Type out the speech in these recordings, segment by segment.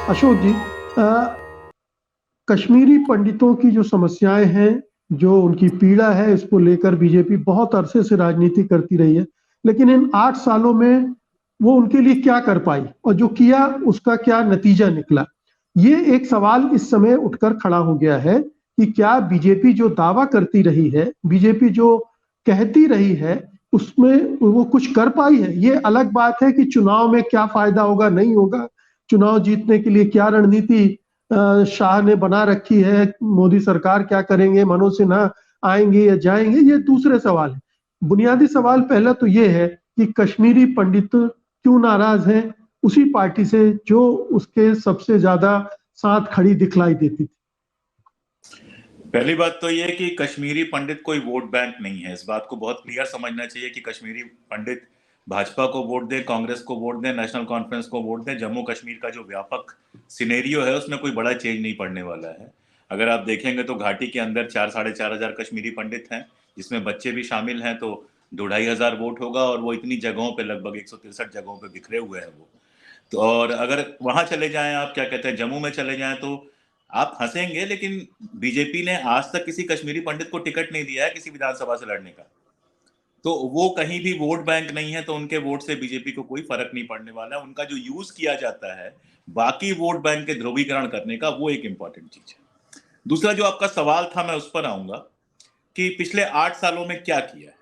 अशोक जी, कश्मीरी पंडितों की जो समस्याएं हैं, जो उनकी पीड़ा है, इसको लेकर बीजेपी बहुत अरसे से राजनीति करती रही है। लेकिन इन 8 सालों में वो उनके लिए क्या कर पाई और जो किया उसका क्या नतीजा निकला, ये एक सवाल इस समय उठकर खड़ा हो गया है कि क्या बीजेपी जो दावा करती रही है, बीजेपी जो कहती रही है, उसमें वो कुछ कर पाई है। ये अलग बात है कि चुनाव में क्या फायदा होगा, नहीं होगा, चुनाव जीतने के लिए क्या रणनीति शाह ने बना रखी है, मोदी सरकार क्या करेंगे, मनोज सिन्हा आएंगे या जाएंगे, ये दूसरे सवाल है। बुनियादी सवाल पहला तो ये है कि कश्मीरी पंडित क्यों नाराज हैं उसी पार्टी से जो उसके सबसे ज्यादा साथ खड़ी दिखलाई देती थी। पहली बात तो ये है कि कश्मीरी पंडित कोई वोट बैंक नहीं है। इस बात को बहुत क्लियर समझना चाहिए कि कश्मीरी पंडित भाजपा को वोट दें, कांग्रेस को वोट दें, नेशनल कॉन्फ्रेंस को वोट दें, जम्मू कश्मीर का जो व्यापक सिनेरियो है उसमें कोई बड़ा चेंज नहीं पड़ने वाला है। अगर आप देखेंगे तो घाटी के अंदर 4-4.5 हजार कश्मीरी पंडित हैं, जिसमें बच्चे भी शामिल हैं, तो 2-2.5 हजार वोट होगा। और वो इतनी जगहों पे, लगभग 163 जगहों पे बिखरे हुए हैं वो। तो और अगर वहां चले जाएं, आप क्या कहते हैं, जम्मू में चले जाएं, तो आप हंसेंगे लेकिन बीजेपी ने आज तक किसी कश्मीरी पंडित को टिकट नहीं दिया है किसी विधानसभा से लड़ने का। तो वो कहीं भी वोट बैंक नहीं है, तो उनके वोट से बीजेपी को कोई फर्क नहीं पड़ने वाला है। उनका जो यूज किया जाता है बाकी वोट बैंक के ध्रुवीकरण करने का, वो एक इंपॉर्टेंट चीज है। दूसरा जो आपका सवाल था, मैं उस पर आऊंगा कि पिछले 8 सालों में क्या किया है।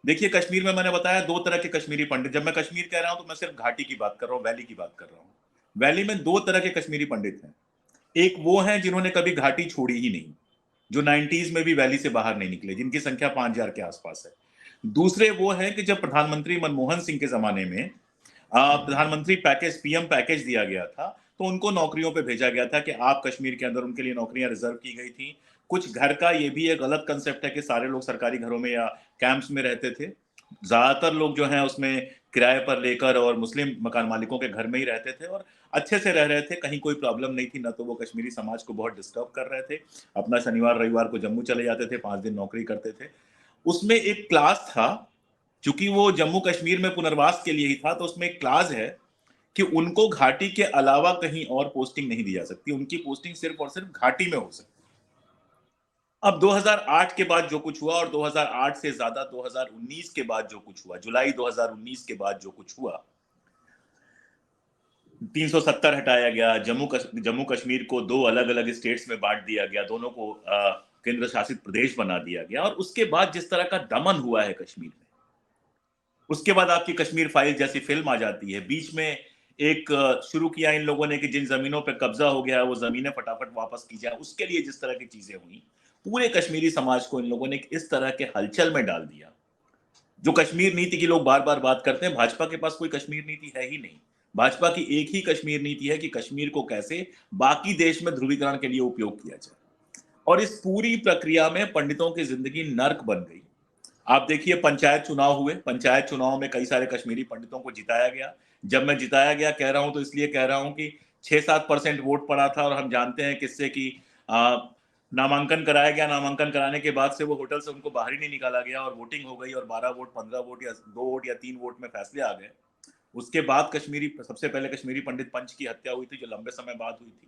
देखिए, कश्मीर में मैंने बताया 2 तरह के कश्मीरी पंडित। जब मैं कश्मीर कह रहा हूं तो मैं सिर्फ घाटी की बात कर रहा हूं, वैली की बात कर रहा हूं। वैली में 2 तरह के कश्मीरी पंडित हैं। एक वो हैं जिन्होंने कभी घाटी छोड़ी ही नहीं, जो 90s में भी वैली से बाहर नहीं निकले, जिनकी संख्या 5,000 के आसपास है। दूसरे वो हैं कि जब प्रधानमंत्री मनमोहन सिंह के जमाने में प्रधानमंत्री पैकेज, पीएम पैकेज दिया गया था, तो उनको नौकरियों पे भेजा गया था कि आप कश्मीर के अंदर, उनके लिए नौकरियां रिजर्व की गई थी। कुछ घर का ये भी एक गलत कंसेप्ट है कि सारे लोग सरकारी घरों में या कैंप्स में रहते थे। ज्यादातर लोग जो हैं उसमें किराए पर लेकर और मुस्लिम मकान मालिकों के घर में ही रहते थे और अच्छे से रह रहे थे, कहीं कोई प्रॉब्लम नहीं थी। ना तो वो कश्मीरी समाज को बहुत डिस्टर्ब कर रहे थे। अपना शनिवार रविवार को जम्मू चले जाते थे, 5 दिन नौकरी करते थे। उसमें एक क्लास था, चूंकि वो जम्मू कश्मीर में पुनर्वास के लिए ही था, तो उसमें एक क्लास है कि उनको घाटी के अलावा कहीं और पोस्टिंग नहीं दी जा सकती। उनकी पोस्टिंग सिर्फ और सिर्फ घाटी में हो सकती। अब 2008 के बाद जो कुछ हुआ और 2008 से ज्यादा 2019 के बाद जो कुछ हुआ, जुलाई 2019 के बाद जो कुछ हुआ, 370 हटाया गया, जम्मू कश्मीर को 2 अलग अलग स्टेट्स में बांट दिया गया, दोनों को केंद्र शासित प्रदेश बना दिया गया। और उसके बाद जिस तरह का दमन हुआ है कश्मीर में, उसके बाद आपकी कश्मीर फाइल जैसी फिल्म आ जाती है। बीच में एक शुरू किया इन लोगों ने कि जिन जमीनों पर कब्जा हो गया है वो जमीनें फटाफट वापस की जाए। उसके लिए जिस तरह की चीजें हुई, पूरे कश्मीरी समाज को इन लोगों ने इस तरह के हलचल में डाल दिया। जो कश्मीर नीति की लोग बार बार बात करते हैं, भाजपा के पास कोई कश्मीर नीति है ही नहीं। भाजपा की एक ही कश्मीर नीति है कि कश्मीर को कैसे बाकी देश में ध्रुवीकरण के लिए उपयोग किया जाए। और इस पूरी प्रक्रिया में पंडितों की जिंदगी नर्क बन गई। आप देखिए, पंचायत चुनाव हुए, पंचायत चुनाव में कई सारे कश्मीरी पंडितों को जिताया गया। जब मैं जिताया गया कह रहा हूं तो इसलिए कह रहा हूं कि 6-7% वोट पड़ा था। और हम जानते हैं किससे कि नामांकन कराया गया, नामांकन कराने के बाद से वो होटल से उनको बाहर ही नहीं निकाला गया और वोटिंग हो गई और 12 वोट, 15 वोट या 2 वोट या 3 वोट में फैसले आ गए। उसके बाद सबसे पहले कश्मीरी पंडित पंच की हत्या हुई थी, जो लंबे समय बाद हुई थी।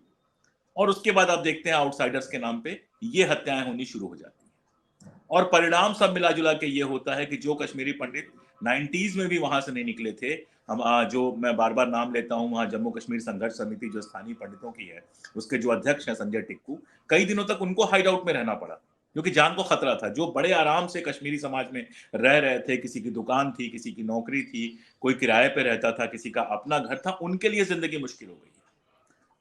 और उसके बाद आप देखते हैं आउटसाइडर्स के नाम पे ये हत्याएं होनी शुरू हो जाती हैं। और परिणाम सब मिला जुला के ये होता है कि जो कश्मीरी पंडित 90s में भी वहां से नहीं निकले थे, हम जो मैं बार बार नाम लेता हूं, वहां जम्मू कश्मीर संघर्ष समिति जो स्थानीय पंडितों की है, उसके जो अध्यक्ष हैं संजय टिक्कू, कई दिनों तक उनको हाइड आउट में रहना पड़ा क्योंकि जान को खतरा था। जो बड़े आराम से कश्मीरी समाज में रह रहे थे, किसी की दुकान थी, किसी की नौकरी थी, कोई किराए पे रहता था, किसी का अपना घर था, उनके लिए जिंदगी मुश्किल हो गई है।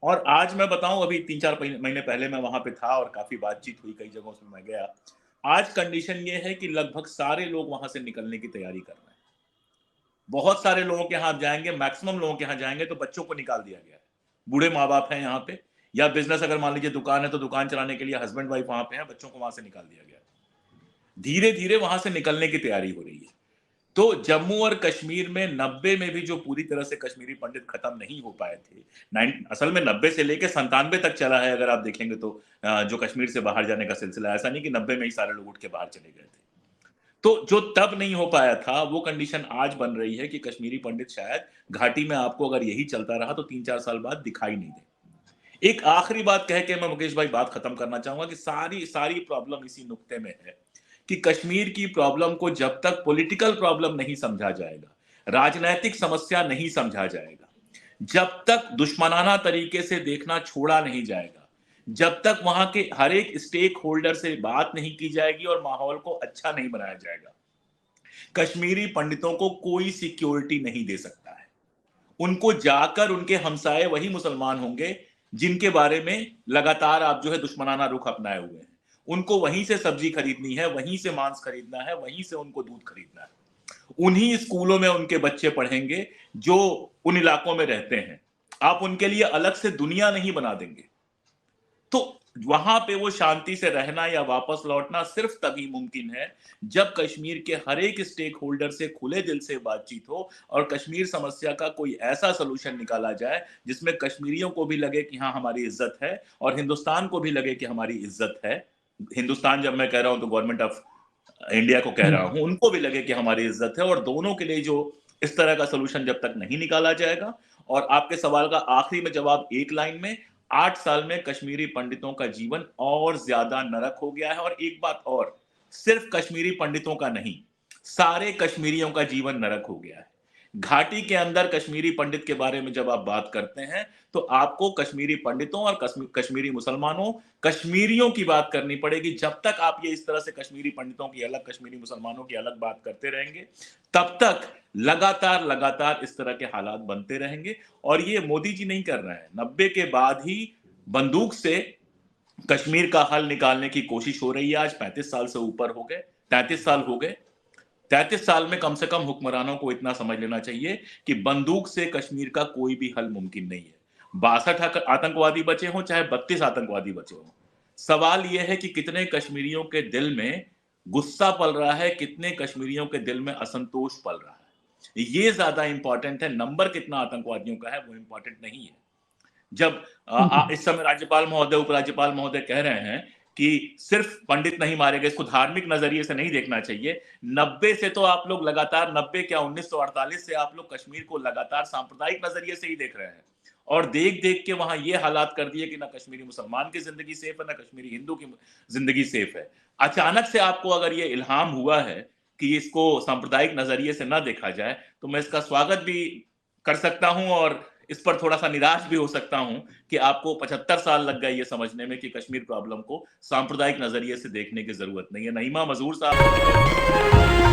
और आज मैं बताऊं, अभी 3-4 महीने पहले मैं वहां पे था और काफी बातचीत हुई, कई जगहों से मैं गया। आज कंडीशन ये है कि लगभग सारे लोग वहां से निकलने की तैयारी कर रहे हैं। बहुत सारे लोगों के यहाँ आप जाएंगे, मैक्सिमम लोगों के यहाँ जाएंगे तो बच्चों को निकाल दिया गया है। बूढ़े माँ बाप हैं यहाँ पे, या बिजनेस अगर मान लीजिए दुकान है तो दुकान चलाने के लिए हस्बैंड वाइफ वहां पे हैं, बच्चों को वहां से निकाल दिया गया है। धीरे धीरे वहां से निकलने की तैयारी हो रही है। तो जम्मू और कश्मीर में 90 में भी जो पूरी तरह से कश्मीरी पंडित खत्म नहीं हो पाए थे, असल में 90 से लेकर 97 तक चला है। अगर आप देखेंगे तो जो कश्मीर से बाहर जाने का सिलसिला, ऐसा नहीं कि 90 में ही सारे लोग उठ के बाहर चले गए थे। तो जो तब नहीं हो पाया था, वो कंडीशन आज बन रही है कि कश्मीरी पंडित शायद घाटी में आपको अगर यही चलता रहा तो 3-4 साल बाद दिखाई नहीं दे। एक आखिरी बात कह के मैं मुकेश भाई बात खत्म करना चाहूंगा कि सारी सारी प्रॉब्लम इसी नुक्ते में है कि कश्मीर की प्रॉब्लम को जब तक पॉलिटिकल प्रॉब्लम नहीं समझा जाएगा, राजनैतिक समस्या नहीं समझा जाएगा, जब तक दुश्मनाना तरीके से देखना छोड़ा नहीं जाएगा, जब तक वहां के हर एक स्टेक होल्डर से बात नहीं की जाएगी और माहौल को अच्छा नहीं बनाया जाएगा, कश्मीरी पंडितों को कोई सिक्योरिटी नहीं दे सकता है। उनको जाकर उनके हमसाए वही मुसलमान होंगे जिनके बारे में लगातार आप जो है दुश्मनाना रुख अपनाए हुए हैं। उनको वहीं से सब्जी खरीदनी है, वहीं से मांस खरीदना है, वहीं से उनको दूध खरीदना है। उन्हीं स्कूलों में उनके बच्चे पढ़ेंगे जो उन इलाकों में रहते हैं। आप उनके लिए अलग से दुनिया नहीं बना देंगे। तो वहां पे वो शांति से रहना या वापस लौटना सिर्फ तभी मुमकिन है जब कश्मीर के हर एक स्टेक होल्डर से खुले दिल से बातचीत हो और कश्मीर समस्या का कोई ऐसा सोल्यूशन निकाला जाए जिसमें कश्मीरियों को भी लगे कि हाँ हमारी इज्जत है और हिंदुस्तान को भी लगे कि हमारी इज्जत है। हिंदुस्तान जब मैं कह रहा हूं तो गवर्नमेंट ऑफ इंडिया को कह रहा हूं, उनको भी लगे कि हमारी इज्जत है। और दोनों के लिए जो इस तरह का सोल्यूशन जब तक नहीं निकाला जाएगा, और आपके सवाल का आखिरी में जवाब एक लाइन में, 8 साल में कश्मीरी पंडितों का जीवन और ज्यादा नरक हो गया है। और एक बात और, सिर्फ कश्मीरी पंडितों का नहीं, सारे कश्मीरियों का जीवन नरक हो गया है। घाटी के अंदर कश्मीरी पंडित के बारे में जब आप बात करते हैं तो आपको कश्मीरी पंडितों और कश्मीरी मुसलमानों, कश्मीरियों की बात करनी पड़ेगी। जब तक आप ये इस तरह से कश्मीरी पंडितों की अलग, कश्मीरी मुसलमानों की अलग बात करते रहेंगे, तब तक लगातार लगातार इस तरह के हालात बनते रहेंगे। और ये मोदी जी नहीं कर रहे हैं, 90 के बाद ही बंदूक से कश्मीर का हल निकालने की कोशिश हो रही है। आज 35 साल से ऊपर हो गए, 33 साल हो गए। 33 साल में कम से कम हुक्मरानों को इतना समझ लेना चाहिए कि बंदूक से कश्मीर का कोई भी हल मुमकिन नहीं है। 62 आतंकवादी बचे हों, चाहे 32 आतंकवादी बचे हों, सवाल यह है कि कितने कश्मीरियों के दिल में गुस्सा पल रहा है, कितने कश्मीरियों के दिल में असंतोष पल रहा है। ये ज्यादा इंपॉर्टेंट है। नंबर कितना आतंकवादियों का है वो इंपॉर्टेंट नहीं है। जब इस समय राज्यपाल महोदय, उपराज्यपाल महोदय कह रहे हैं कि सिर्फ पंडित नहीं मारे गए, इसको धार्मिक नजरिए से नहीं देखना चाहिए। 90 से तो आप लोग लगातार, 90 क्या 1948 से आप लोग कश्मीर को लगातार सांप्रदायिक नजरिए से ही देख रहे हैं और देख देख के वहां ये हालात कर दिए कि ना कश्मीरी मुसलमान की जिंदगी सेफ है, ना कश्मीरी हिंदू की जिंदगी सेफ है। अचानक से आपको अगर ये इल्हाम हुआ है कि इसको सांप्रदायिक नजरिए से ना देखा जाए, तो मैं इसका स्वागत भी कर सकता हूं और इस पर थोड़ा सा निराश भी हो सकता हूं कि आपको 75 साल लग गए ये समझने में कि कश्मीर प्रॉब्लम को सांप्रदायिक नजरिए से देखने की जरूरत नहीं है। नईमा मजूर साहब